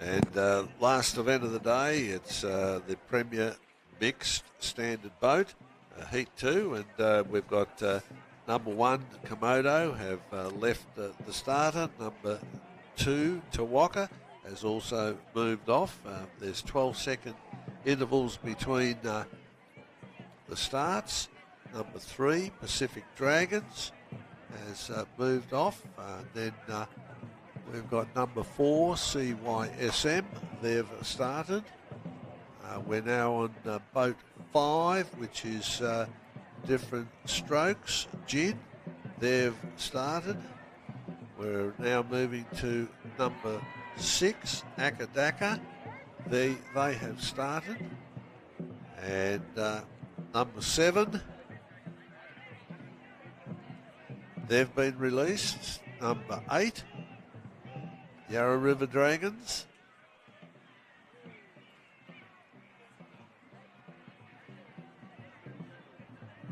And last event of the day, it's the Premier Mixed Standard Boat, Heat 2, and we've got number 1, Komodo, have left the starter. Number 2, Tawaka, has also moved off. There's 12-second intervals between the starts. Number 3, Pacific Dragons, has moved off. Then we've got number 4, CYSM. They've started. We're now on boat 5, which is Different Strokes. Gin. They've started. We're now moving to number 6, ACCA. They have started. And number 7, they've been released. Number 8, Yarra River Dragons.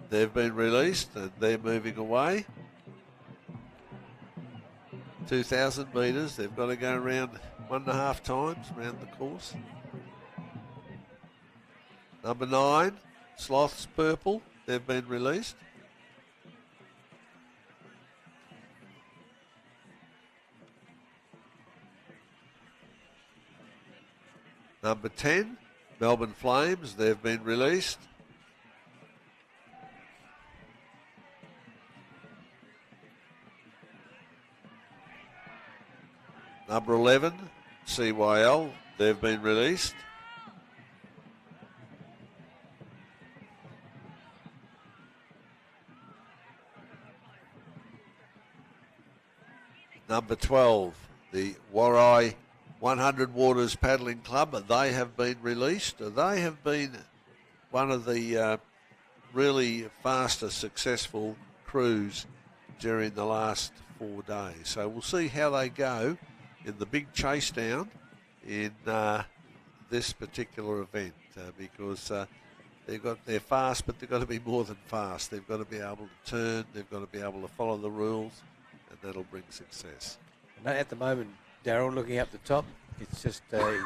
They've been released and they're moving away. 2,000 metres. They've got to go around 1.5 times around the course. Number 9, Sloths Purple. They've been released. Number 10, Melbourne Flames. They've been released. Number 11, CYL. They've been released. Number 12, the Warai 100 Waters Paddling Club. They have been released. They have been one of the really faster, successful crews during the last 4 days. So we'll see how they go in the big chase down in this particular event because they're fast, but they've got to be more than fast. They've got to be able to turn. They've got to be able to follow the rules, and that'll bring success. No, at the moment, Daryl, looking up the top, it's just a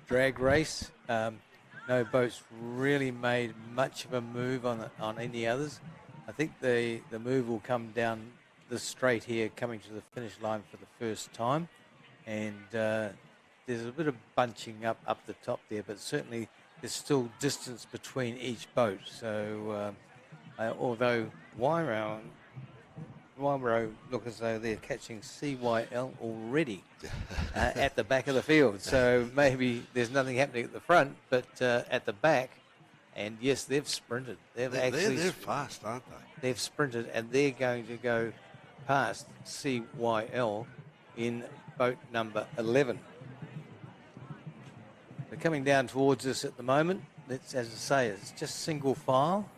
drag race. No boats really made much of a move on any others. I think the move will come down the straight here, coming to the finish line for the first time. And there's a bit of bunching up the top there, but certainly there's still distance between each boat. So although Wairo look as though they're catching CYL already at the back of the field. So maybe there's nothing happening at the front, but at the back, and yes, they've sprinted. They're fast, aren't they? They've sprinted, and they're going to go past CYL in boat number 11. They're coming down towards us at the moment. It's, as I say, it's just single file.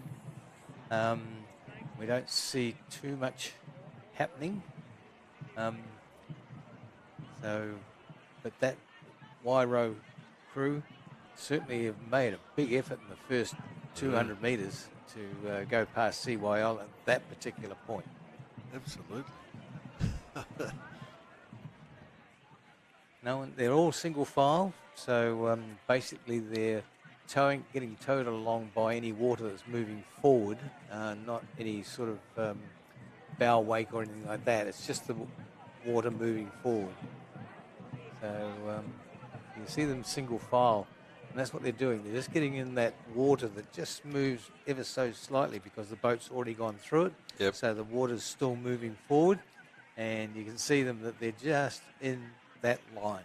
We don't see too much happening. But that Wairo crew certainly have made a big effort in the first 200 metres to go past CYL at that particular point. Absolutely. No, they're all single file, so basically they're getting towed along by any water that's moving forward, not any sort of bow wake or anything like that. It's just the water moving forward. So you see them single file, and that's what they're doing. They're just getting in that water that just moves ever so slightly because the boat's already gone through it. Yep. So the water's still moving forward, and you can see them that they're just in that line.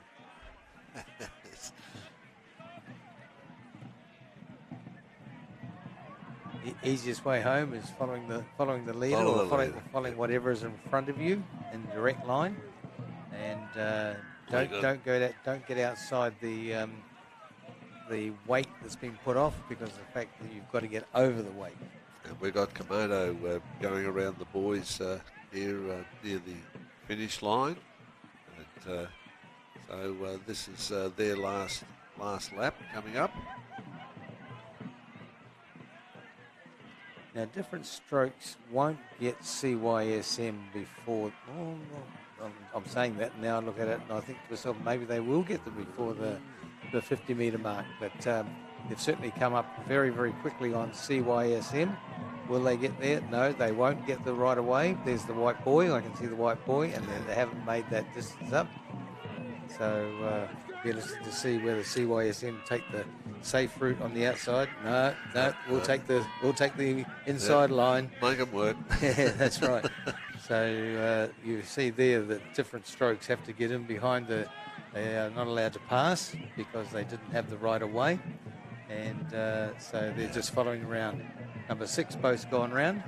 The easiest way home is following the leader, following whatever is in front of you in direct line, and don't get outside the wake that's been put off because of the fact that you've got to get over the wake. And we've got Komodo going around the boys near the finish line. And, so this is their last lap coming up. Now, Different Strokes won't get CYSM before. I'm saying that now. I look at it and I think to myself, maybe they will get them before the 50-metre mark. But they've certainly come up very, very quickly on CYSM. Will they get there? No, they won't get the right away. There's the white buoy. I can see the white buoy, and then they haven't made that distance up. So be interested to see whether CYSM take the safe route on the outside. No, we'll take the inside line. Make them work. Yeah, that's right. So you see there that different strokes have to get in behind they are not allowed to pass because they didn't have the right of way, and so they're just following around. Number 6 boat's gone round.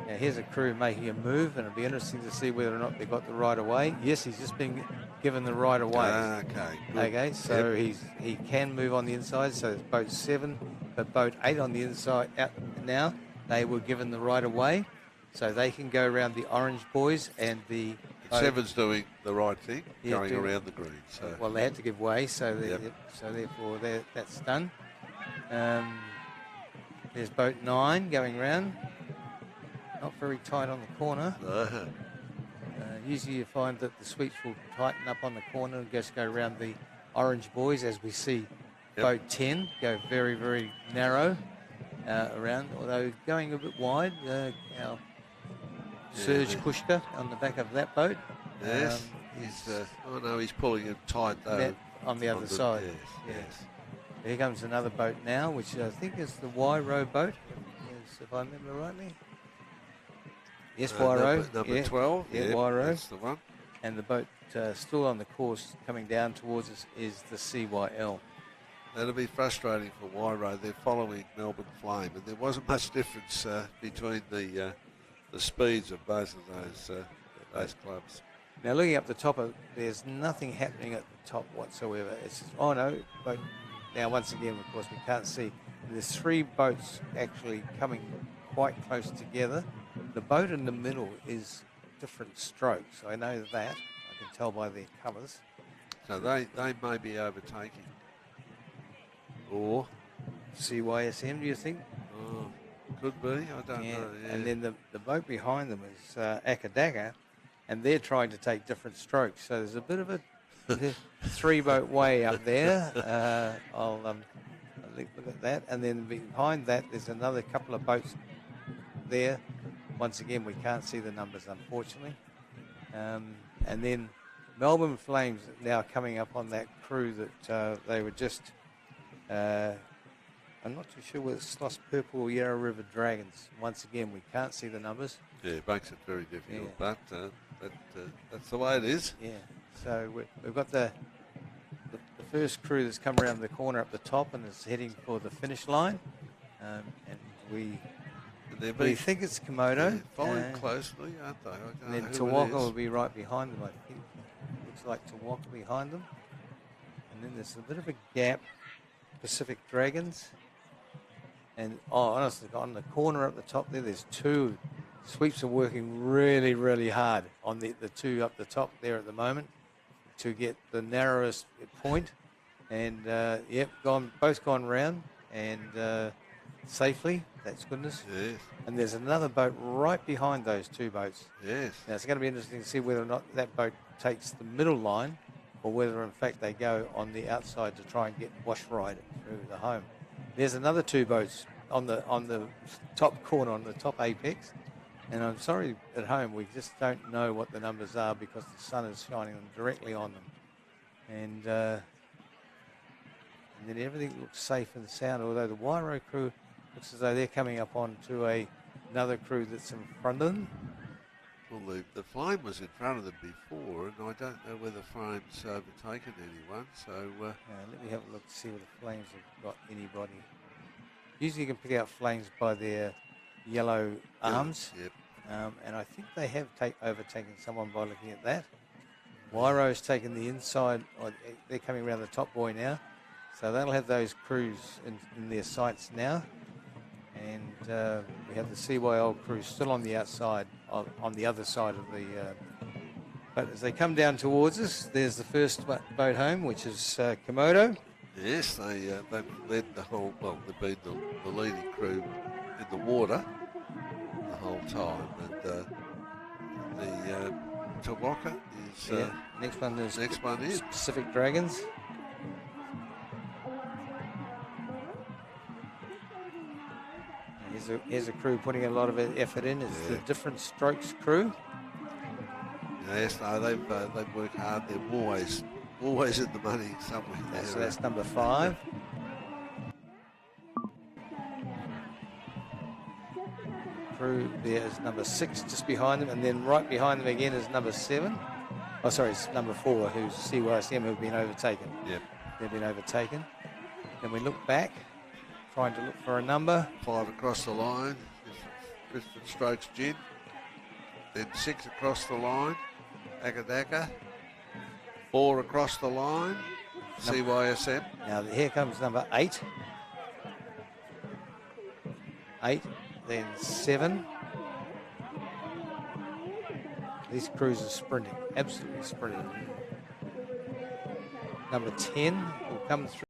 Now here's a crew making a move, and it'll be interesting to see whether or not they got the right of way. Yes, he's just been given the right of way. Okay. Good. Okay, so he can move on the inside. So it's boat 7, but boat 8 on the inside out now. They were given the right of way, so they can go around the orange buoys, and the 7's doing the right thing, going around the green. So well, they had to give way, so therefore that's done. There's boat 9 going round. Not very tight on the corner. Usually you find that the sweeps will tighten up on the corner and just go around the orange buoys, as we see boat 10 go very, very narrow around, although going a bit wide. Our Serge Kushka on the back of that boat. Yes. He's pulling it tight though. On the other side. Yes. Here comes another boat now, which I think is the Y-row boat, if I remember rightly. Yes, Y-row. Number 12. Yeah, Y-row. That's the one. And the boat still on the course coming down towards us is the CYL. That'll be frustrating for Y-row. They're following Melbourne Flame, and there wasn't much difference between the speeds of both of those clubs. Now looking up the top, there's nothing happening at the top whatsoever. It's but now once again, of course, we can't see. There's 3 boats actually coming quite close together. The boat in the middle is different strokes. I know that. I can tell by their colours. So they may be overtaking. Or CYSM, do you think? Oh, could be. I don't know. Yeah. And then the boat behind them is ACCA, and they're trying to take different strokes. So there's a bit of a 3-boat way up there. I'll look at that. And then behind that, there's another couple of boats there. Once again, we can't see the numbers, unfortunately. And then Melbourne Flames now coming up on that crew that they were just... I'm not too sure whether it's Sloss Purple or Yarra River Dragons. Once again, we can't see the numbers. Yeah, it makes it very difficult, but that's the way it is. Yeah, so we've got the first crew that's come around the corner up the top and is heading for the finish line. And we think it's Komodo. Yeah, following closely, aren't they? And then Tawaka will be right behind them, I think. Looks like Tawaka behind them. And then there's a bit of a gap. Pacific Dragons. And honestly, on the corner up the top there's 2. Sweeps are working really, really hard on the 2 up the top there at the moment to get the narrowest point. And both gone round and safely. That's goodness. Yes. And there's another boat right behind those 2 boats. Yes. Now it's going to be interesting to see whether or not that boat takes the middle line, or whether in fact they go on the outside to try and get wash ride through the home. There's another 2 boats on the top corner, on the top apex, and I'm sorry at home we just don't know what the numbers are because the sun is shining them directly on them, and then everything looks safe and sound. Although the Y-row crew looks as though they're coming up onto another crew that's in front of them. Well, the Flame was in front of them before, and I don't know whether Flame's overtaken anyone. So let me have a look to see whether Flames have got anybody. Usually you can pick out Flames by their yellow arms. Yep. And I think they have overtaken someone by looking at that. Y-row's taken the inside. They're coming around the top buoy now. So they'll have those crews in their sights now. And we have the CYL crew still on the outside, on the other side of the... but as they come down towards us, there's the first boat home, which is Komodo. Yes, they've led the whole... Well, they've been the leading crew in the water the whole time. And Tawaka is next one is Pacific Dragons. Here's a crew putting a lot of effort in. It's the Different Strokes crew. Yes, no, they've worked hard. They're always in the money somewhere. So that's number 5. Crew there is number 6 just behind them, and then right behind them again is number 7. Oh, sorry, it's number 4, who's CYSM, who've been overtaken. Yep. They've been overtaken. Then we look back, trying to look for a number. 5 across the line, Different Strokes Gin. Then 6 across the line, DACCA. 4 across the line, CYSM. Now here comes number 8. 8, then 7. These crews are sprinting, absolutely sprinting. Number 10 will come through.